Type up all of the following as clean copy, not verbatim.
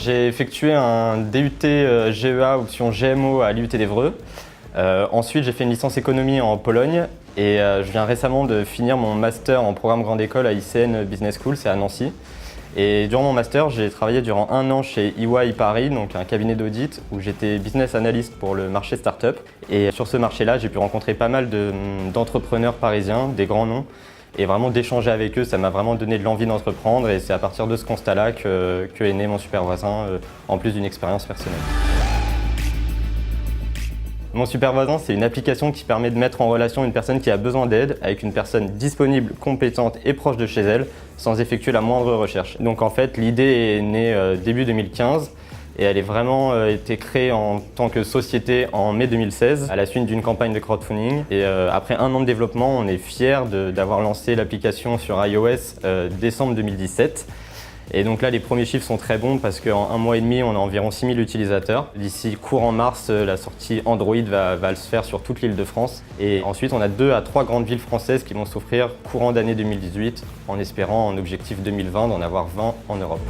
j'ai effectué un DUT GEA option GMO à l'IUT d'Évreux. Ensuite, j'ai fait une licence économie en Pologne et je viens récemment de finir mon master en programme grande école à ICN Business School, c'est à Nancy. Et durant mon master, j'ai travaillé durant 1 an chez EY Paris, donc un cabinet d'audit où j'étais business analyst pour le marché startup. Et sur ce marché-là, j'ai pu rencontrer pas mal d'entrepreneurs parisiens, des grands noms. Et vraiment d'échanger avec eux, ça m'a vraiment donné de l'envie d'entreprendre et c'est à partir de ce constat-là que est né mon super voisin, en plus d'une expérience personnelle. Mon super voisin, c'est une application qui permet de mettre en relation une personne qui a besoin d'aide avec une personne disponible, compétente et proche de chez elle, sans effectuer la moindre recherche. Donc en fait, l'idée est née début 2015 et elle est vraiment été créée en tant que société en mai 2016 à la suite d'une campagne de crowdfunding. Et après 1 an de développement, on est fiers d'avoir lancé l'application sur iOS décembre 2017. Et donc là, les premiers chiffres sont très bons parce qu'en 1 mois et demi, on a environ 6000 utilisateurs. D'ici courant mars, la sortie Android va se faire sur toute l'Île-de-France. Et ensuite, on a 2 à 3 grandes villes françaises qui vont s'offrir courant d'année 2018 en espérant en objectif 2020 d'en avoir 20 en Europe.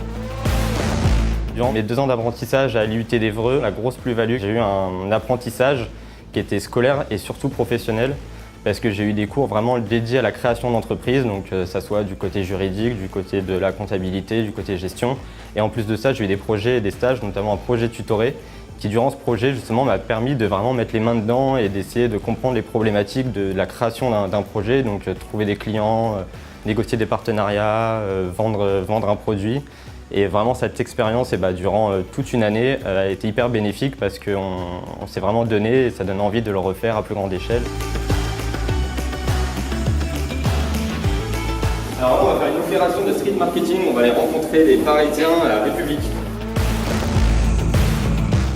Durant mes 2 ans d'apprentissage à l'IUT d'Évreux, la grosse plus-value, j'ai eu un apprentissage qui était scolaire et surtout professionnel parce que j'ai eu des cours vraiment dédiés à la création d'entreprises, donc ça soit du côté juridique, du côté de la comptabilité, du côté gestion. Et en plus de ça, j'ai eu des projets et des stages, notamment un projet tutoré, qui durant ce projet justement m'a permis de vraiment mettre les mains dedans et d'essayer de comprendre les problématiques de la création d'un projet, donc trouver des clients, négocier des partenariats, vendre un produit. Et vraiment cette expérience, durant toute une année, a été hyper bénéfique parce qu'on s'est vraiment donné et ça donne envie de le refaire à plus grande échelle. Alors on va faire une opération de street marketing, on va aller rencontrer les Parisiens à la République.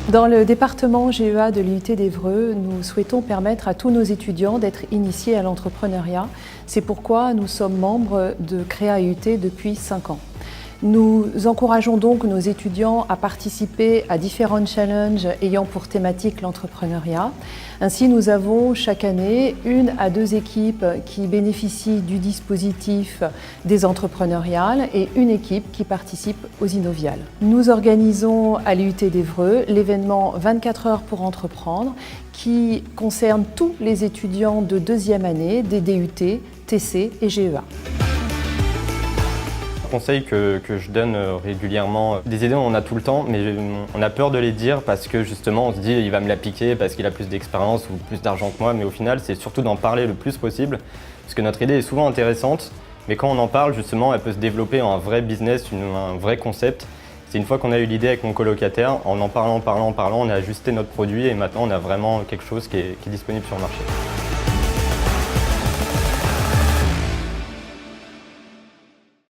Dans le département GEA de l'IUT d'Évreux, nous souhaitons permettre à tous nos étudiants d'être initiés à l'entrepreneuriat. C'est pourquoi nous sommes membres de Créa IUT depuis 5 ans. Nous encourageons donc nos étudiants à participer à différents challenges ayant pour thématique l'entrepreneuriat. Ainsi, nous avons chaque année 1 à 2 équipes qui bénéficient du dispositif des entrepreneuriales et une équipe qui participe aux Innoviales. Nous organisons à l'IUT d'Évreux l'événement 24 heures pour entreprendre qui concerne tous les étudiants de 2e année des DUT, TC et GEA. Conseil que je donne régulièrement. Des idées, on en a tout le temps, mais on a peur de les dire parce que justement, on se dit il va me l'appliquer parce qu'il a plus d'expérience ou plus d'argent que moi, mais au final, c'est surtout d'en parler le plus possible parce que notre idée est souvent intéressante, mais quand on en parle, justement, elle peut se développer en un vrai business, un vrai concept. C'est une fois qu'on a eu l'idée avec mon colocataire, en parlant, on a ajusté notre produit et maintenant, on a vraiment quelque chose qui est disponible sur le marché.